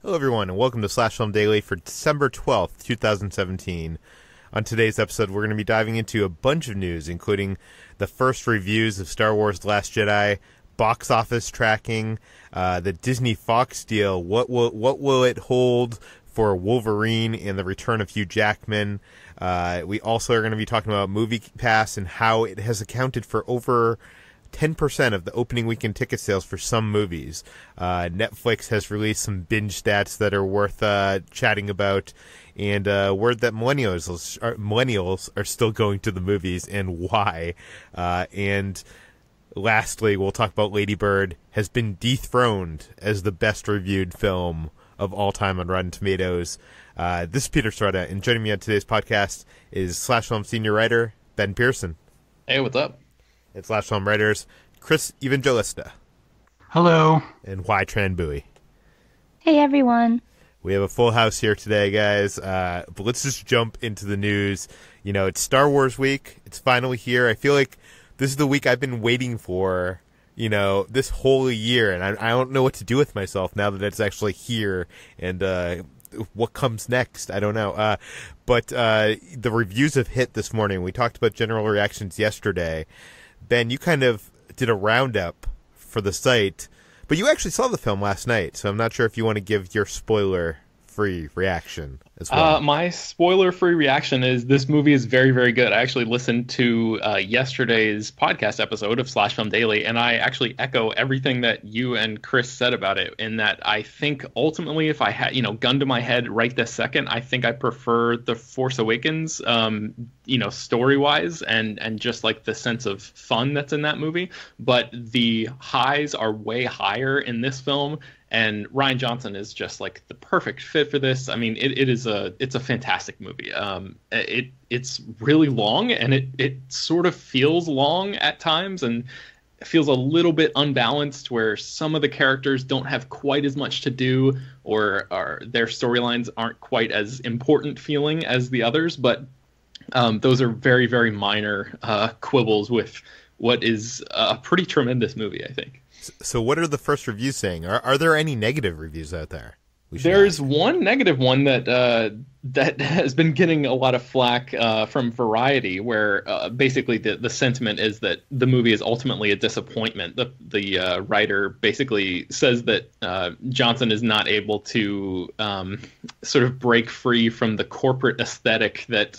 Hello, everyone, and welcome to Slash Film Daily for December 12th, 2017. On today's episode, we're going to be diving into a bunch of news, including the first reviews of Star Wars The Last Jedi, box office tracking, the Disney-Fox deal, what will it hold for Wolverine and the return of Hugh Jackman. We also are going to be talking about MoviePass and how it has accounted for over 10% of the opening weekend ticket sales for some movies. Netflix has released some binge stats that are worth chatting about, and word that millennials are still going to the movies and why. And lastly, we'll talk about Lady Bird has been dethroned as the best reviewed film of all time on Rotten Tomatoes. This is Peter Sciretta, and joining me on today's podcast is Slash Film senior writer Ben Pearson. Hey, what's up? It's Slash Film writers Chris Evangelista. Hello. And Hoai-Tran. Hey, everyone. We have a full house here today, guys. But let's just jump into the news. You know, it's Star Wars week. It's finally here. I feel like this is the week I've been waiting for, you know, this whole year. And I don't know what to do with myself now that it's actually here. And what comes next, I don't know. But the reviews have hit this morning. We talked about general reactions yesterday. Ben, you kind of did a roundup for the site, but you actually saw the film last night, so I'm not sure if you want to give your spoiler-free reaction as well. My spoiler-free reaction is this movie is very, very good. I actually listened to yesterday's podcast episode of Slash Film Daily, and I actually echo everything that you and Chris said about it, in that I think ultimately if I had, gun to my head right this second, I think I prefer The Force Awakens, story-wise and just like the sense of fun that's in that movie. But the highs are way higher in this film. And Rian Johnson is just like the perfect fit for this. I mean, it's a fantastic movie. It's really long, and it sort of feels long at times, and it feels a little bit unbalanced, where some of the characters don't have quite as much to do, or their storylines aren't quite as important feeling as the others. But those are very, very minor quibbles with what is a pretty tremendous movie, I think. So what are the first reviews saying? Are there any negative reviews out there? There's one negative one that has been getting a lot of flack from Variety, where basically the sentiment is that the movie is ultimately a disappointment. The writer basically says that Johnson is not able to sort of break free from the corporate aesthetic that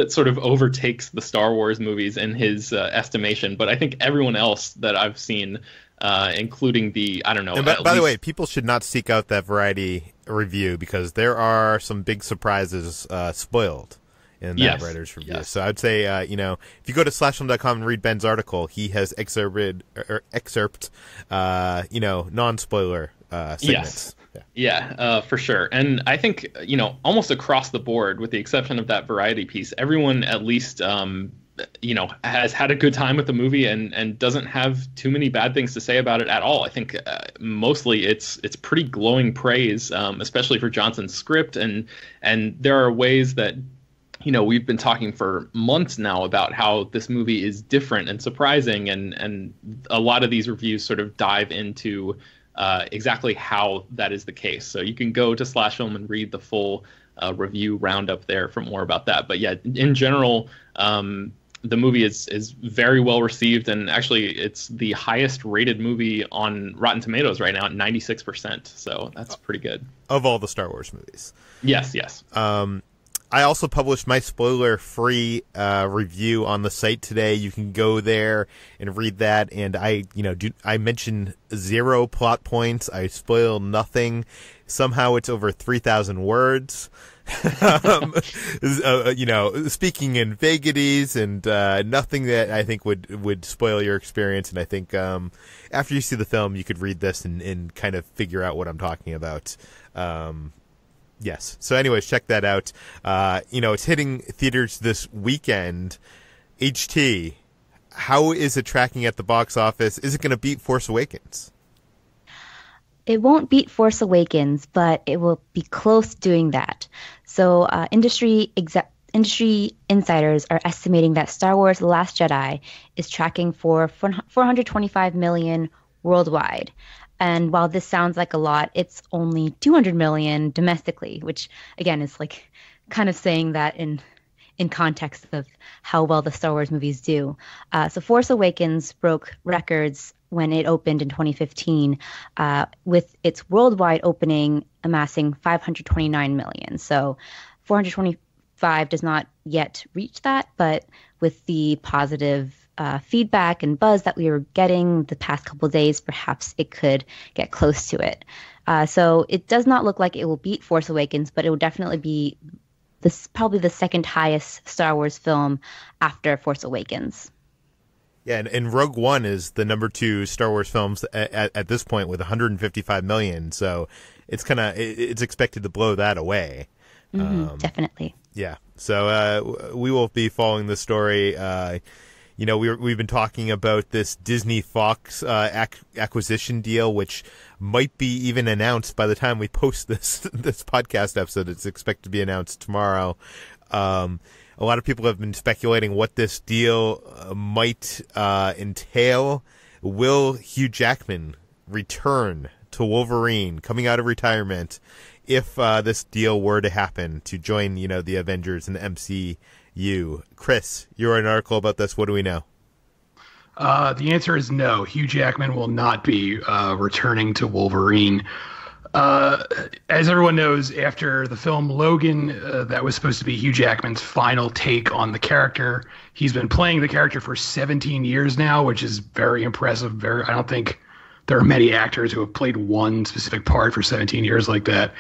sort of overtakes the Star Wars movies in his estimation. But I think everyone else that I've seen, including And by the way, people should not seek out that Variety review, because there are some big surprises spoiled in that writer's review. Yes. So I'd say, if you go to slashfilm.com and read Ben's article, he has excerpt non-spoiler segments. Yes. Yeah, for sure. And I think, almost across the board, with the exception of that Variety piece, everyone at least has had a good time with the movie and doesn't have too many bad things to say about it at all. I think mostly it's pretty glowing praise, especially for Johnson's script. And there are ways that, we've been talking for months now about how this movie is different and surprising. And a lot of these reviews sort of dive into exactly how that is the case. So you can go to Slash Film and read the full review roundup there for more about that. But yeah, in general, the movie is very well received, and actually it's the highest rated movie on Rotten Tomatoes right now at 96%. So that's pretty good. Of all the Star Wars movies. Yes. I also published my spoiler-free review on the site today. You can go there and read that. And I mention 0 plot points. I spoil nothing. Somehow it's over 3,000 words. Speaking in vagaries and nothing that I think would spoil your experience. And I think after you see the film, you could read this and kind of figure out what I'm talking about. Yes. So anyways, check that out. It's hitting theaters this weekend. HT, how is it tracking at the box office? Is it going to beat Force Awakens? It won't beat Force Awakens, but it will be close doing that. So industry insiders are estimating that Star Wars The Last Jedi is tracking for $425 million worldwide. And while this sounds like a lot, it's only 200 million domestically, which again is like kind of saying that in context of how well the Star Wars movies do. So Force Awakens broke records when it opened in 2015, with its worldwide opening amassing 529 million. So 425 does not yet reach that, but with the positive feedback and buzz that we were getting the past couple of days, perhaps it could get close to it. So it does not look like it will beat Force Awakens, but it will definitely be probably the second highest Star Wars film after Force Awakens. Yeah, and Rogue One is the number 2 Star Wars films at this point with 155 million. So it's expected to blow that away. Definitely. Yeah. So we will be following the story. We've been talking about this Disney Fox acquisition deal, which might be even announced by the time we post this podcast episode. It's expected to be announced tomorrow. A lot of people have been speculating what this deal might entail. Will Hugh Jackman return to Wolverine coming out of retirement if this deal were to happen to join, the Avengers and the MCU? Chris, you wrote an article about this. What do we know? The answer is no. Hugh Jackman will not be returning to Wolverine. As everyone knows, after the film Logan, that was supposed to be Hugh Jackman's final take on the character. He's been playing the character for 17 years now, which is very impressive. I don't think there are many actors who have played one specific part for 17 years like that.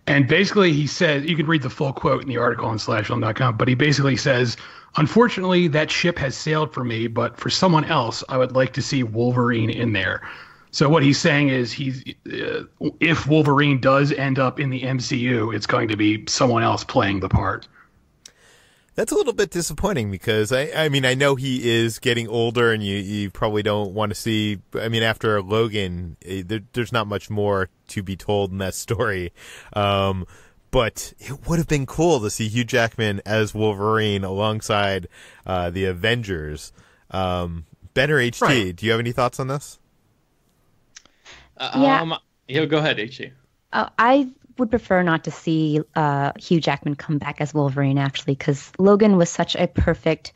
And basically he said, you can read the full quote in the article on slashfilm.com, but he basically says, unfortunately, that ship has sailed for me, but for someone else, I would like to see Wolverine in there. So what he's saying is if Wolverine does end up in the MCU, it's going to be someone else playing the part. That's a little bit disappointing because I mean, I know he is getting older and you probably don't want to see, after Logan, there's not much more to be told in that story. But it would have been cool to see Hugh Jackman as Wolverine alongside the Avengers. Ben or HT, right. Do you have any thoughts on this? Go ahead, HT. I would prefer not to see Hugh Jackman come back as Wolverine, actually, because Logan was such a perfect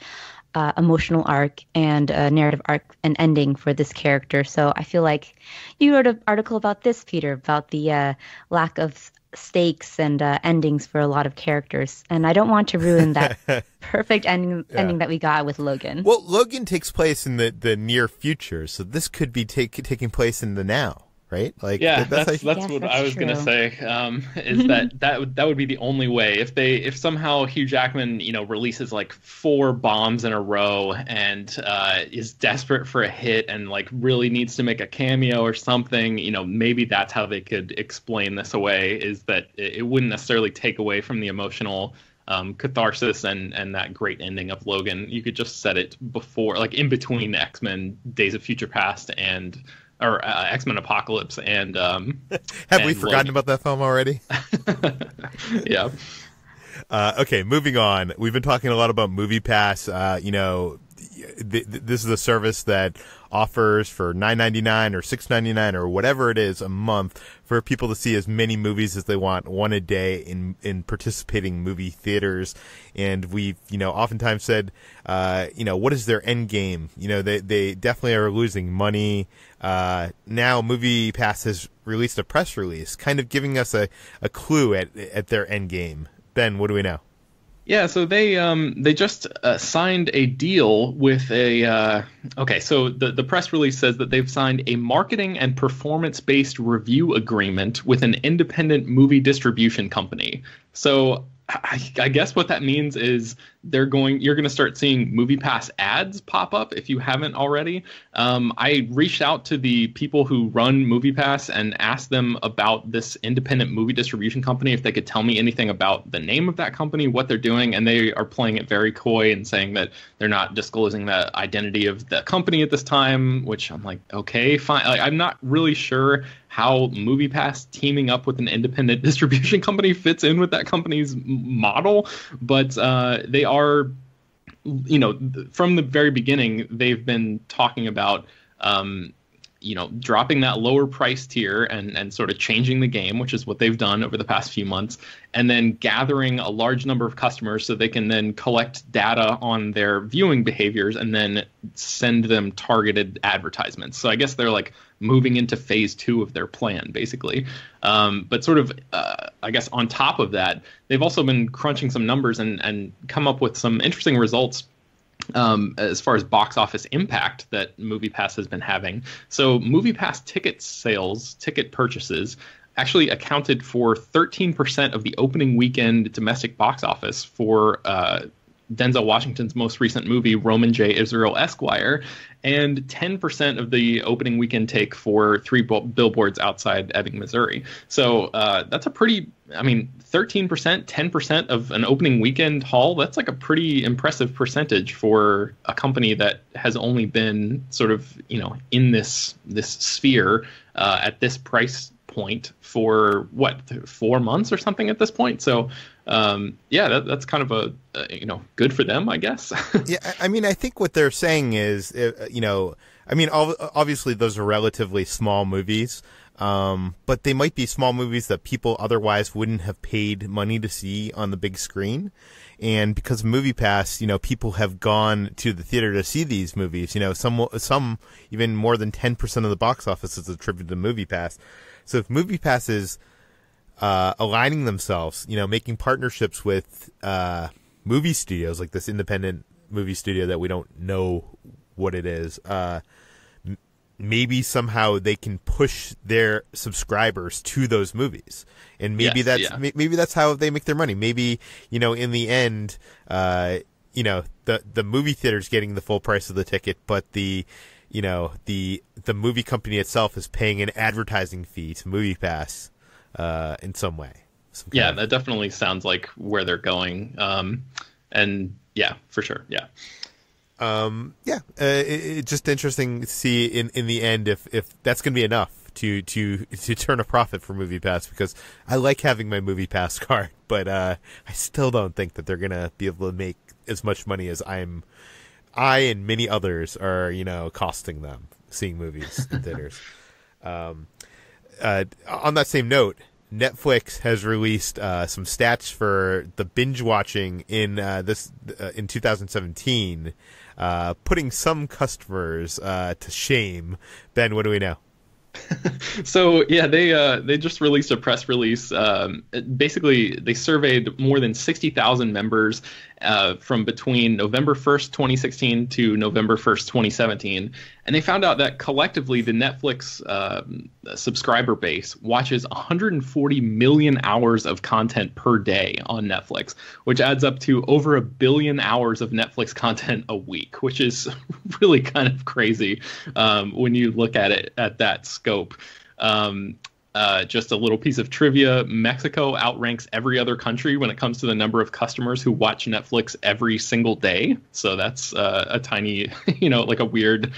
emotional arc and narrative arc and ending for this character. So I feel like you wrote an article about this, Peter, about the lack of stakes and endings for a lot of characters, and I don't want to ruin that perfect ending that we got with Logan. Well, Logan takes place in the near future, so this could be taking place in the now. Right? Like, that's what I was going to say, is that would be the only way. If somehow Hugh Jackman, releases like 4 bombs in a row and is desperate for a hit and like really needs to make a cameo or something, maybe that's how they could explain this away, is that it wouldn't necessarily take away from the emotional catharsis and that great ending of Logan. You could just set it before, like in between X-Men Days of Future Past and X-Men Apocalypse and have we forgotten about that film already? Yeah. Okay, moving on. We've been talking a lot about MoviePass. This is a service that offers for $9.99 or $6.99 or whatever it is a month for people to see as many movies as they want, one a day in participating movie theaters. And we've, oftentimes said, what is their end game? They definitely are losing money. Now MoviePass has released a press release kind of giving us a clue at their end game. Ben, what do we know? Yeah, so they just signed a deal with a so the press release says that they've signed a marketing and performance-based review agreement with an independent movie distribution company. So I guess what that means is you're going to start seeing MoviePass ads pop up if you haven't already. I reached out to the people who run MoviePass and asked them about this independent movie distribution company, if they could tell me anything about the name of that company, what they're doing, and they are playing it very coy and saying that they're not disclosing the identity of the company at this time, which I'm like, okay, fine. I'm not really sure how MoviePass teaming up with an independent distribution company fits in with that company's model, but they are, from the very beginning, they've been talking about dropping that lower price tier and sort of changing the game, which is what they've done over the past few months, and then gathering a large number of customers so they can then collect data on their viewing behaviors and then send them targeted advertisements. So I guess they're like moving into phase 2 of their plan, basically. But sort of, I guess on top of that, they've also been crunching some numbers and come up with some interesting results as far as box office impact that MoviePass has been having. So MoviePass ticket purchases actually accounted for 13% of the opening weekend domestic box office for Denzel Washington's most recent movie, Roman J. Israel Esquire, and 10% of the opening weekend take for Three Billboards Outside Ebbing, Missouri. So that's a pretty, 13%, 10% of an opening weekend haul, that's like a pretty impressive percentage for a company that has only been sort of, in this sphere at this price point for 4 months or something at this point. So that's kind of a good for them, I guess. Yeah, I think what they're saying is, obviously those are relatively small movies, but they might be small movies that people otherwise wouldn't have paid money to see on the big screen. And because of MoviePass, people have gone to the theater to see these movies. Some even more than 10% of the box office is attributed to MoviePass. So if MoviePass is aligning themselves, making partnerships with movie studios like this independent movie studio that we don't know what it is, maybe somehow they can push their subscribers to those movies, and maybe that's how they make their money. Maybe in the end, the movie theater's getting the full price of the ticket, but the movie company itself is paying an advertising fee to MoviePass in some way. That definitely sounds like where they're going. And yeah, for sure. Yeah. It's just interesting to see in the end if that's going to be enough to turn a profit for MoviePass, because I like having my MoviePass card, but I still don't think that they're going to be able to make as much money as I and many others are, costing them seeing movies in theaters. On that same note, Netflix has released some stats for the binge watching in 2017, putting some customers to shame. Ben, what do we know? So they just released a press release. Basically, they surveyed more than 60,000 members from between November 1st, 2016 to November 1st, 2017. And they found out that collectively the Netflix subscriber base watches 140 million hours of content per day on Netflix, which adds up to over 1 billion hours of Netflix content a week, which is really kind of crazy when you look at it at that scope. Just a little piece of trivia: Mexico outranks every other country when it comes to the number of customers who watch Netflix every single day. So that's a tiny, like a weird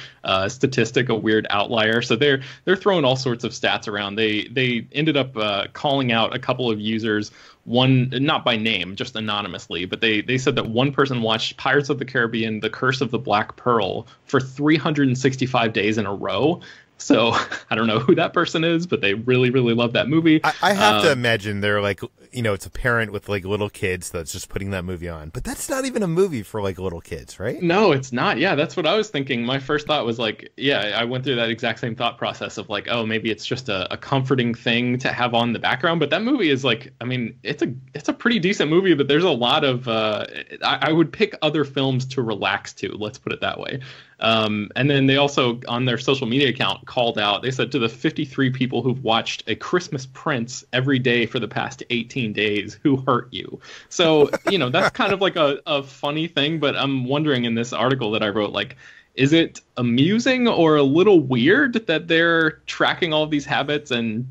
statistic, a weird outlier. So they're throwing all sorts of stats around. They ended up calling out a couple of users, one not by name, just anonymously, but they said that one person watched Pirates of the Caribbean: The Curse of the Black Pearl for 365 days in a row. So I don't know who that person is, but they really, really love that movie. I have to imagine they're like, it's a parent with like little kids that's just putting that movie on. But that's not even a movie for like little kids, right? No, it's not. Yeah, that's what I was thinking. My first thought was like, I went through that exact same thought process of like, oh, maybe it's just a comforting thing to have on the background. But that movie is like, it's a pretty decent movie, but there's a lot of, I would pick other films to relax to, let's put it that way. And then they also, on their social media account, called out, they said, to the 53 people who've watched A Christmas Prince every day for the past 18 days, who hurt you? So, that's kind of like a funny thing, but I'm wondering in this article that I wrote, like, is it amusing or a little weird that they're tracking all of these habits? And,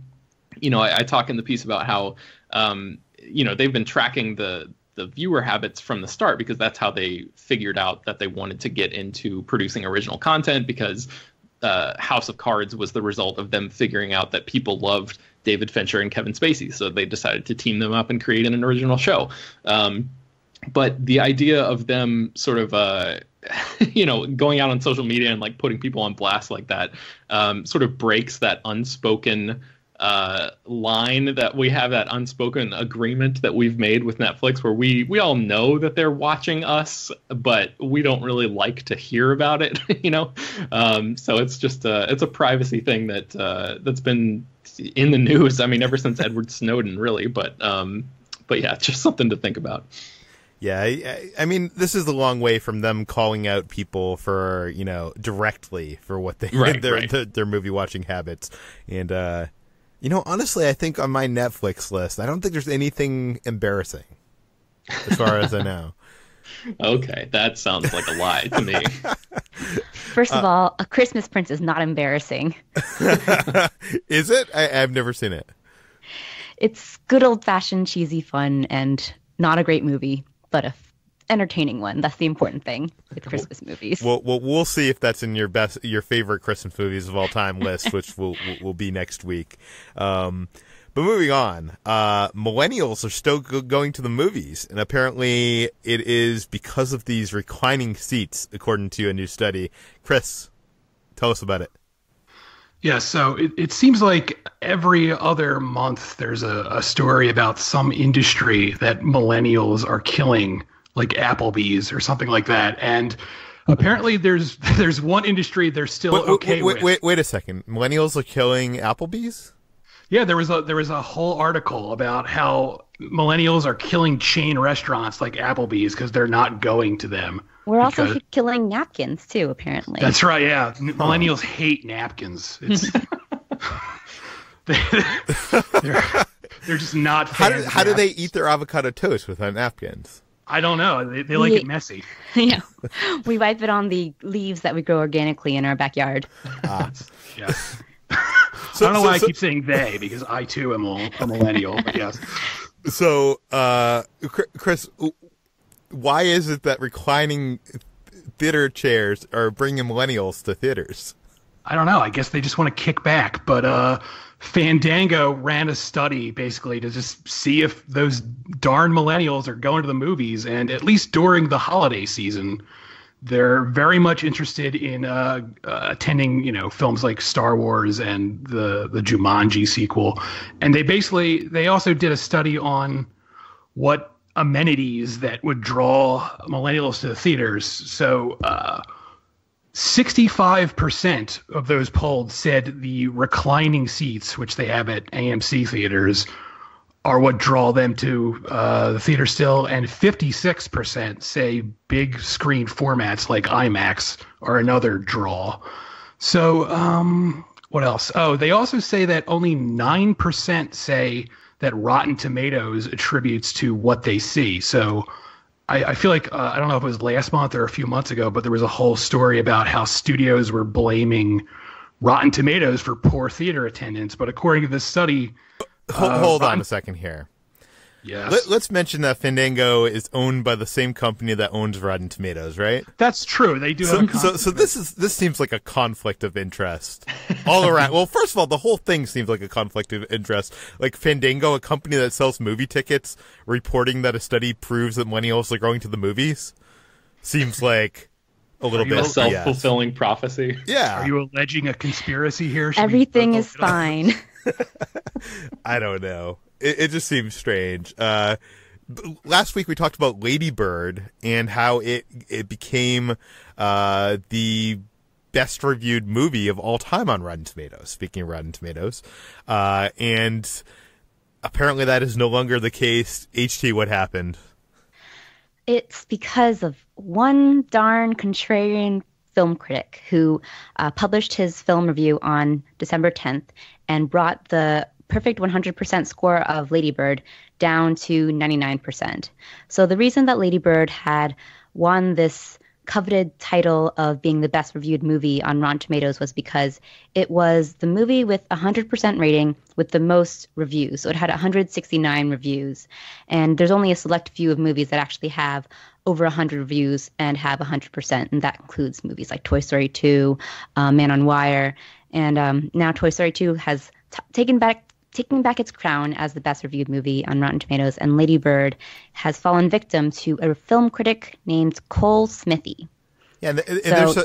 I talk in the piece about how, they've been tracking the viewer habits from the start, because that's how they figured out that they wanted to get into producing original content, because House of Cards was the result of them figuring out that people loved David Fincher and Kevin Spacey. So they decided to team them up and create an original show. But the idea of them sort of, going out on social media and like putting people on blast like that, sort of breaks that unspoken line that we have, that unspoken agreement that we've made with Netflix, where we all know that they're watching us, but we don't really like to hear about it, So it's just it's a privacy thing that's been in the news. I mean, ever since Edward Snowden, really. But yeah, it's just something to think about. Yeah, I mean, this is a long way from them calling out people for, directly for what they their movie watching habits. And, honestly, I think on my Netflix list, I don't think there's anything embarrassing as far as I know. Okay, that sounds like a lie to me. First of all, A Christmas Prince is not embarrassing. Is it? I've never seen it. It's good old-fashioned cheesy fun and not a great movie, but a entertaining one. That's the important thing with Christmas movies. Well, we'll see if that's in your favorite Christmas movies of all time list, which will be next week. But moving on, millennials are still going to the movies, and apparently it is because of these reclining seats, according to a new study. Chris, tell us about it. Yeah, so it seems like every other month there's a story about some industry that millennials are killing, like Applebee's or something like that. And apparently there's one industry they're still okay with. Wait a second. Millennials are killing Applebee's? Yeah, there was a whole article about how millennials are killing chain restaurants like Applebee's because they're not going to them. We're also killing napkins too, apparently. That's right. Yeah, millennials hate napkins. It's they're just not. How do they eat their avocado toast without napkins? I don't know. They like it messy. Yeah, we wipe it on the leaves that we grow organically in our backyard. Yes. I don't know why I keep saying they, because I too am a millennial. But yes. So, Chris, why is it that reclining theater chairs are bringing millennials to theaters? I don't know. I guess they just want to kick back. But Fandango ran a study basically to just see if those darn millennials are going to the movies. And at least during the holiday season, they're very much interested in attending, films like Star Wars and the Jumanji sequel. And they also did a study on what amenities that would draw millennials to the theaters. So 65% of those polled said the reclining seats, which they have at AMC theaters, are what draw them to the theater still, and 56% say big screen formats like IMAX are another draw. So what else? Oh, they also say that only 9% say that Rotten Tomatoes attributes to what they see. So I feel like, I don't know if it was last month or a few months ago, but there was a whole story about how studios were blaming Rotten Tomatoes for poor theater attendance. But according to this study... Hold on a second here. Yes. Let's mention that Fandango is owned by the same company that owns Rotten Tomatoes, right? That's true. They do. So this seems like a conflict of interest all around. Well, first of all, the whole thing seems like a conflict of interest. Like Fandango, a company that sells movie tickets, reporting that a study proves that millennials are going to the movies, seems like a little bit a self-fulfilling prophecy. Yeah. Are you alleging a conspiracy here? Everything is fine. I don't know. It just seems strange. Last week we talked about Lady Bird and how it became the best reviewed movie of all time on Rotten Tomatoes. Speaking of Rotten Tomatoes, and apparently that is no longer the case. HT, what happened? It's because of one darn contrarian film critic who published his film review on December 10th and brought the perfect 100% score of Lady Bird down to 99%. So the reason that Lady Bird had won this coveted title of being the best reviewed movie on Rotten Tomatoes was because it was the movie with 100% rating with the most reviews. So it had 169 reviews. And there's only a select few of movies that actually have over 100 reviews and have 100%. And that includes movies like Toy Story 2, Man on Wire. And now Toy Story 2 has taken back taking back its crown as the best reviewed movie on Rotten Tomatoes, and Lady Bird has fallen victim to a film critic named Cole Smithy. Yeah, and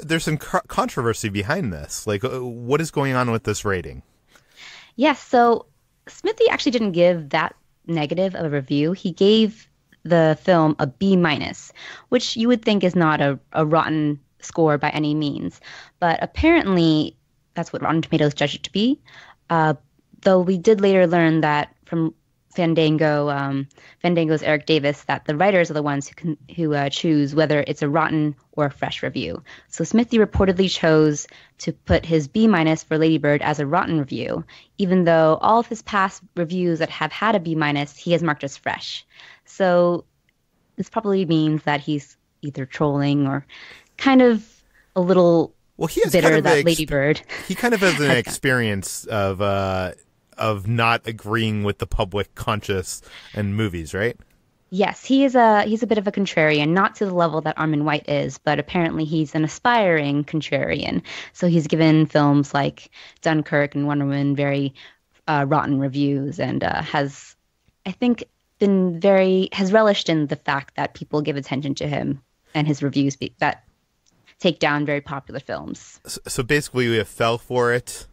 there's some controversy behind this. Like, what is going on with this rating? Yes, so Smithy actually didn't give that negative of a review. He gave the film a B-, which you would think is not a rotten score by any means. But apparently, that's what Rotten Tomatoes judged it to be. Though we did later learn that from Fandango's Eric Davis, that the writers are the ones who choose whether it's a rotten or a fresh review. So Smithy reportedly chose to put his B- for Lady Bird as a rotten review, even though all of his past reviews that have had a B- he has marked as fresh. So this probably means that he's either trolling or kind of a little bitter kind of that Lady Bird. He kind of has an experience of not agreeing with the public conscious in movies, right? Yes, he's a bit of a contrarian, not to the level that Armin White is, but apparently he's an aspiring contrarian. So he's given films like Dunkirk and Wonder Woman very rotten reviews, and has, I think, has relished in the fact that people give attention to him and his reviews that take down very popular films. So basically, we have fell for it.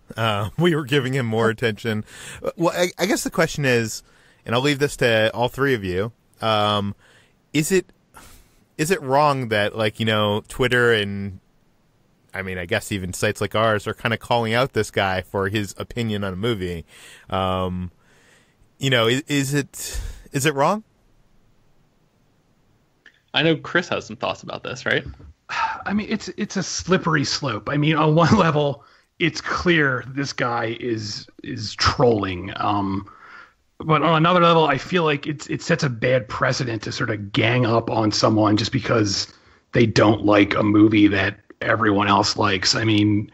We were giving him more attention. Well, I guess the question is, and I'll leave this to all three of you. Is it wrong that, like, Twitter and I guess even sites like ours are kind of calling out this guy for his opinion on a movie? Is it wrong? I know Chris has some thoughts about this, right? It's a slippery slope. On one level, it's clear this guy is trolling. But on another level, I feel like it sets a bad precedent to sort of gang up on someone just because they don't like a movie that everyone else likes. It's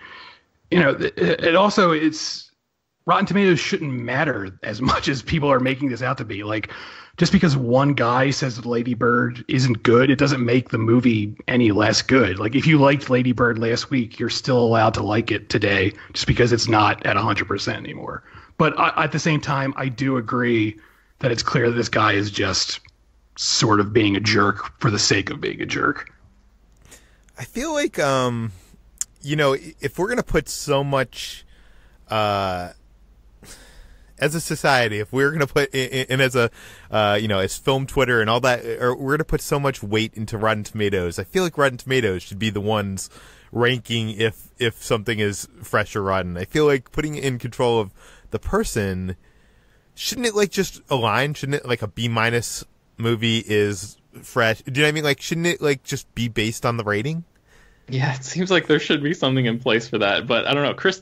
Rotten Tomatoes shouldn't matter as much as people are making this out to be. Like, just because one guy says that Lady Bird isn't good, it doesn't make the movie any less good. Like, if you liked Lady Bird last week, you're still allowed to like it today just because it's not at 100% anymore. But at the same time, I do agree that it's clear that this guy is just sort of being a jerk for the sake of being a jerk. I feel like, if we're going to put so much, as a society, if we're going to put in as a, as film Twitter and all that, or we're going to put so much weight into Rotten Tomatoes, I feel like Rotten Tomatoes should be the ones ranking if something is fresh or rotten. I feel like putting it in control of the person, shouldn't it just align? Shouldn't it a B- movie is fresh? Do you know what I mean? Shouldn't it just be based on the rating? Yeah, it seems like there should be something in place for that. But I don't know, Chris,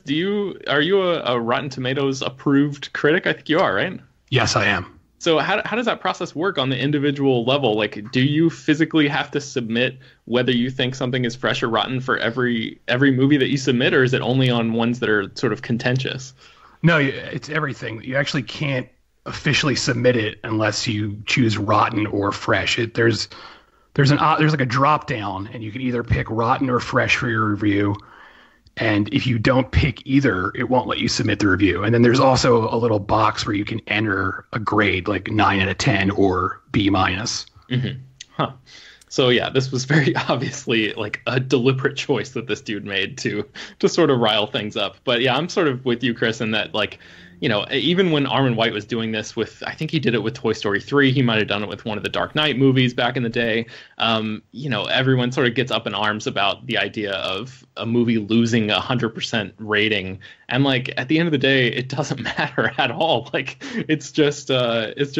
are you a Rotten Tomatoes approved critic? I think you are, right? Yes, I am. So how does that process work on the individual level? Do you physically have to submit whether you think something is fresh or rotten for every movie that you submit, or is it only on ones that are sort of contentious? No, it's everything. You actually can't officially submit it unless you choose rotten or fresh. There's a drop down, and you can either pick rotten or fresh for your review. And if you don't pick either, it won't let you submit the review. And then there's also a little box where you can enter a grade, like 9 out of 10 or B-. Mm-hmm. Huh. So yeah, this was very obviously a deliberate choice that this dude made to sort of rile things up. But yeah, I'm sort of with you, Chris, in that even when Armin White was doing this I think he did it with Toy Story 3. He might have done it with one of the Dark Knight movies back in the day. Everyone sort of gets up in arms about the idea of a movie losing 100% rating. And at the end of the day, it doesn't matter at all. It's just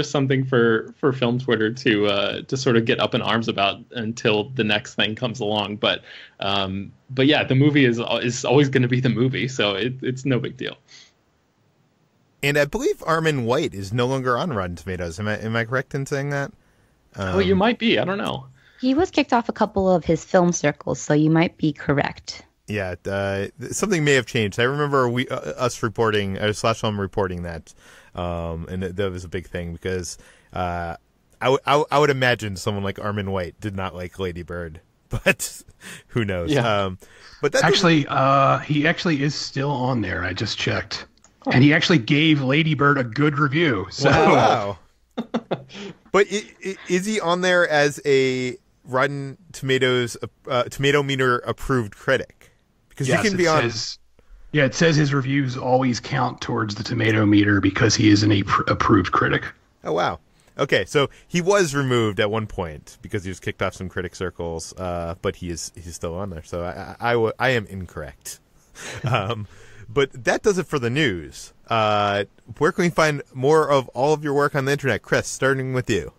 something for film Twitter to sort of get up in arms about until the next thing comes along. But yeah, the movie is always going to be the movie. So it's no big deal. And I believe Armin White is no longer on Rotten Tomatoes. Am I correct in saying that? You might be. I don't know. He was kicked off a couple of his film circles, so you might be correct. Yeah, something may have changed. I remember us reporting, Slash Film reporting that, and that was a big thing because I would imagine someone like Armin White did not like Lady Bird, but who knows? Yeah. But that he actually is still on there. I just checked. And he actually gave Lady Bird a good review. So. Wow. But is he on there as a Rotten Tomatoes tomato meter approved critic? Because yes, you can be on. It says his reviews always count towards the tomato meter because he is an approved critic. Oh wow. Okay, so he was removed at one point because he was kicked off some critic circles, but he's still on there. So I am incorrect. But that does it for the news. Where can we find more of all of your work on the internet? Chris, starting with you.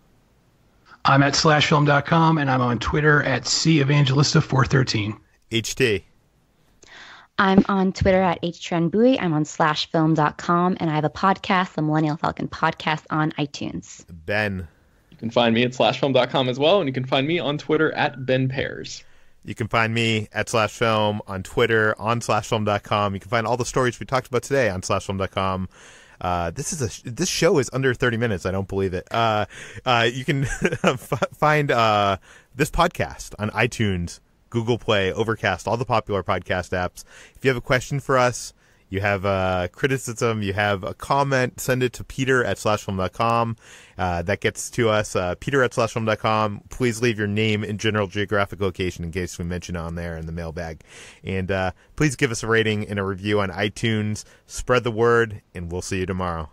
I'm at slashfilm.com, and I'm on Twitter at Evangelista413. HT. I'm on Twitter at HTrenBui. I'm on slashfilm.com, and I have a podcast, the Millennial Falcon Podcast, on iTunes. Ben. You can find me at slashfilm.com as well, and you can find me on Twitter at Ben Pearson. You can find me at slashfilm on Twitter, on slashfilm.com. You can find all the stories we talked about today on slashfilm.com. This show is under 30 minutes. I don't believe it. You can find this podcast on iTunes, Google Play, Overcast, all the popular podcast apps. If you have a question for us, you have a criticism, you have a comment, send it to Peter at slashfilm.com. That gets to us, Peter at slashfilm.com. Please leave your name and general geographic location in case we mention it on there in the mailbag. And please give us a rating and a review on iTunes. Spread the word, and we'll see you tomorrow.